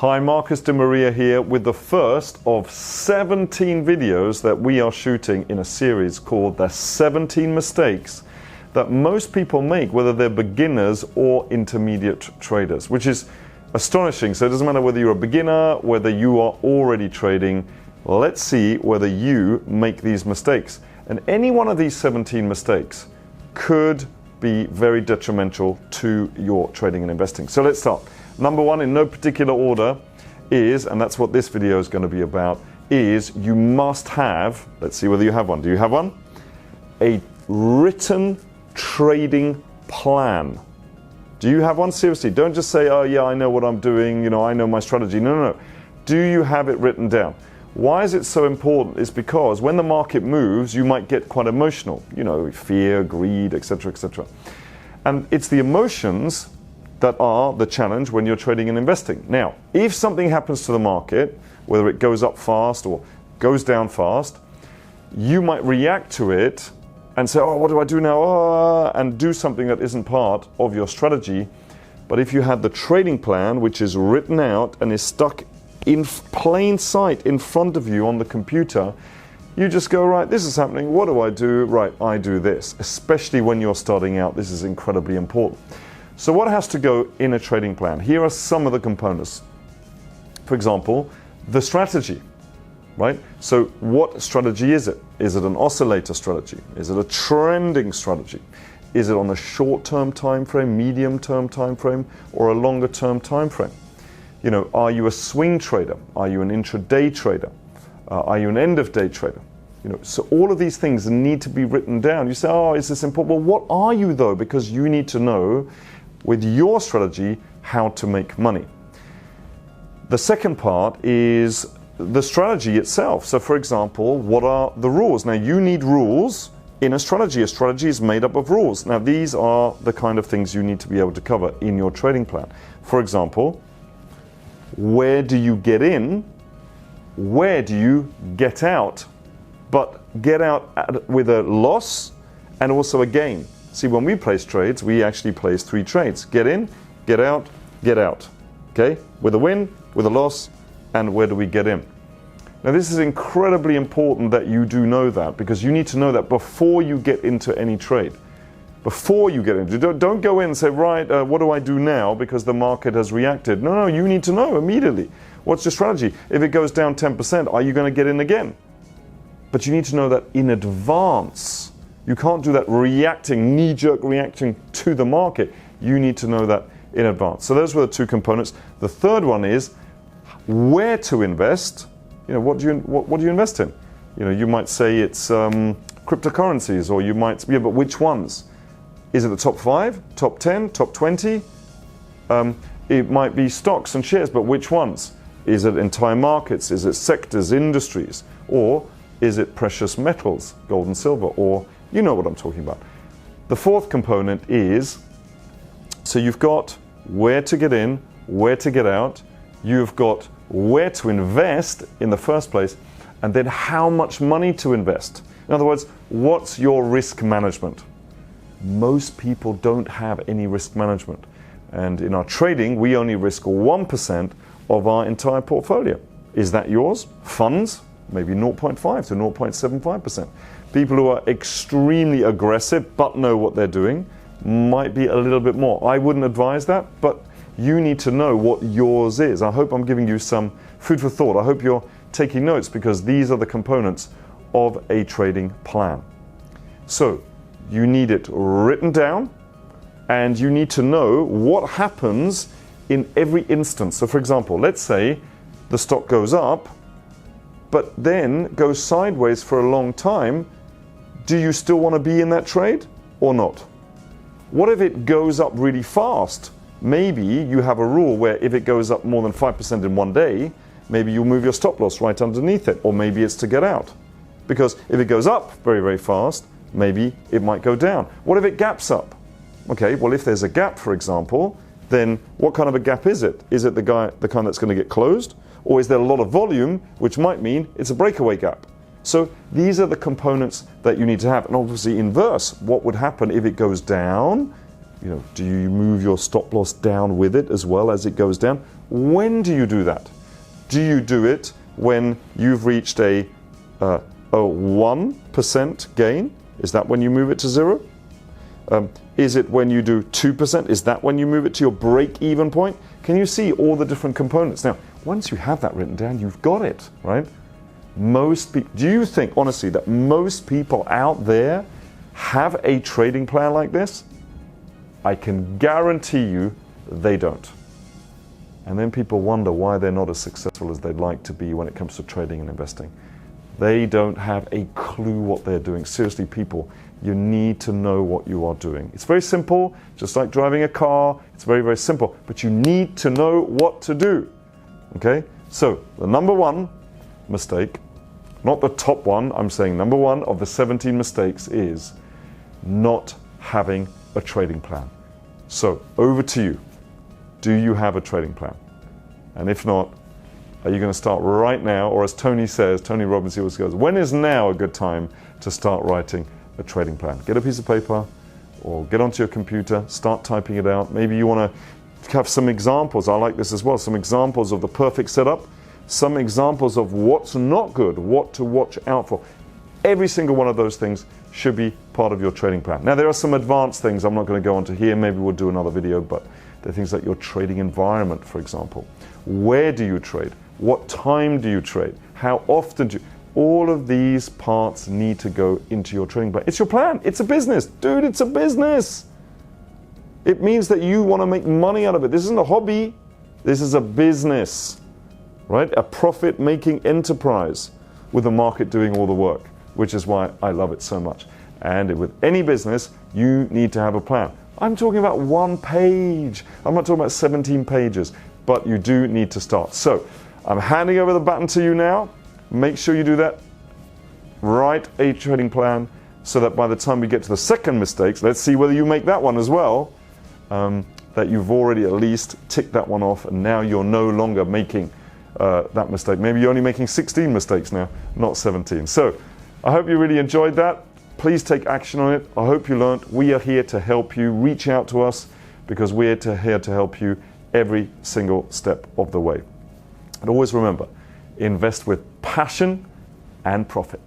Hi, Marcus de Maria here with the first of 17 videos that we are shooting in a series called The 17 Mistakes that most people make, whether they're beginners or intermediate traders, which is astonishing. So it doesn't matter whether you're a beginner, whether you are already trading. Let's see whether you make these mistakes. And any one of these 17 mistakes could be very detrimental to your trading and investing. So let's start. Number one, in no particular order, is, and that's what this video is going to be about, is you must have, let's see whether you have one. Do you have one? A written trading plan. Do you have one? Seriously, don't just say, oh yeah, I know what I'm doing, I know my strategy. No. Do you have it written down? Why is it so important? Is because when the market moves, you might get quite emotional, fear, greed, etc., etc. And it's the emotions that are the challenge when you're trading and investing. Now, if something happens to the market, whether it goes up fast or goes down fast, you might react to it and say, oh, what do I do now? And do something that isn't part of your strategy. But if you had the trading plan, which is written out and is stuck in plain sight in front of you on the computer, you just go, right, this is happening. What do I do? Right, I do this. Especially when you're starting out, this is incredibly important. So what has to go in a trading plan? Here are some of the components. For example, the strategy, right? So what strategy is it? Is it an oscillator strategy? Is it a trending strategy? Is it on a short-term time frame, medium-term time frame, or a longer-term time frame? Are you a swing trader? Are you an intraday trader? Are you an end-of-day trader? So all of these things need to be written down. You say, oh, is this important? Well, what are you though? Because you need to know with your strategy how to make money. The second part is the strategy itself. So for example, what are the rules? Now you need rules in a strategy. A strategy is made up of rules. Now these are the kind of things you need to be able to cover in your trading plan. For example, where do you get in? Where do you get out? But get out with a loss and also a gain. See, when we place trades, we actually place 3 trades. Get in, get out, get out. Okay? With a win, with a loss, and where do we get in? Now this is incredibly important that you do know that, because you need to know that before you get into any trade. Before you get into it. Don't go in and say, right, what do I do now because the market has reacted? No, you need to know immediately. What's your strategy? If it goes down 10%, are you going to get in again? But you need to know that in advance. You can't do that reacting, knee-jerk reacting to the market. You need to know that in advance. So those were the 2 components. The third one is where to invest. What do you invest in? You might say it's cryptocurrencies, or you might, but which ones? Is it the top 5, top 10, top 20? It might be stocks and shares, but which ones? Is it entire markets? Is it sectors, industries? Or is it precious metals, gold and silver? Or you know what I'm talking about. The fourth component is, so you've got where to get in, where to get out, you've got where to invest in the first place, and then how much money to invest. In other words, what's your risk management? Most people don't have any risk management. And in our trading, we only risk 1% of our entire portfolio. Is that yours? Funds? Maybe 0.5 to 0.75%. People who are extremely aggressive but know what they're doing might be a little bit more. I wouldn't advise that, but you need to know what yours is. I hope I'm giving you some food for thought. I hope you're taking notes, because these are the components of a trading plan. So you need it written down, and you need to know what happens in every instance. So for example, let's say the stock goes up, but then goes sideways for a long time. Do you still want to be in that trade or not? What if it goes up really fast? Maybe you have a rule where if it goes up more than 5% in one day, maybe you move your stop loss right underneath it, or maybe it's to get out. Because if it goes up very, very fast, maybe it might go down. What if it gaps up? Okay, well, if there's a gap, for example, then what kind of a gap is it? Is it the kind that's going to get closed? Or is there a lot of volume, which might mean it's a breakaway gap? So these are the components that you need to have. And obviously inverse, what would happen if it goes down? Do you move your stop loss down with it as well as it goes down? when do you do that? Do you do it when you've reached a 1% gain? Is that when you move it to 0? Is it when you do 2%? Is that when you move it to your break-even point? Can you see all the different components? Now, once you have that written down, you've got it, right? Most people, do you think, honestly, that most people out there have a trading plan like this? I can guarantee you they don't. And then people wonder why they're not as successful as they'd like to be when it comes to trading and investing. They don't have a clue what they're doing. Seriously, people, you need to know what you are doing. It's very simple, just like driving a car. It's very, very simple, but you need to know what to do. Okay? So, the number one mistake, not the top one, I'm saying number one of the 17 mistakes is not having a trading plan. So, over to you. Do you have a trading plan? And if not, are you going to start right now? Or as Tony says, Tony Robbins always goes, when is now a good time to start writing a trading plan? Get a piece of paper or get onto your computer, start typing it out. Maybe you want to have some examples. I like this as well. Some examples of the perfect setup, some examples of what's not good, what to watch out for. Every single one of those things should be part of your trading plan. Now, there are some advanced things I'm not going to go into here. Maybe we'll do another video, but there are things like your trading environment, for example. Where do you trade? What time do you trade? How often do you? All of these parts need to go into your trading plan. It's your plan. It's a business. Dude, it's a business. It means that you want to make money out of it. This isn't a hobby. This is a business, right? A profit-making enterprise with the market doing all the work, which is why I love it so much. And with any business, you need to have a plan. I'm talking about 1 page. I'm not talking about 17 pages, but you do need to start. So I'm handing over the baton to you now. Make sure you do that. Write a trading plan so that by the time we get to the second mistakes, let's see whether you make that one as well, that you've already at least ticked that one off and now you're no longer making that mistake. Maybe you're only making 16 mistakes now, not 17. So I hope you really enjoyed that. Please take action on it. I hope you learned. We are here to help you. Reach out to us because we're here to help you every single step of the way. And always remember, invest with passion and profit.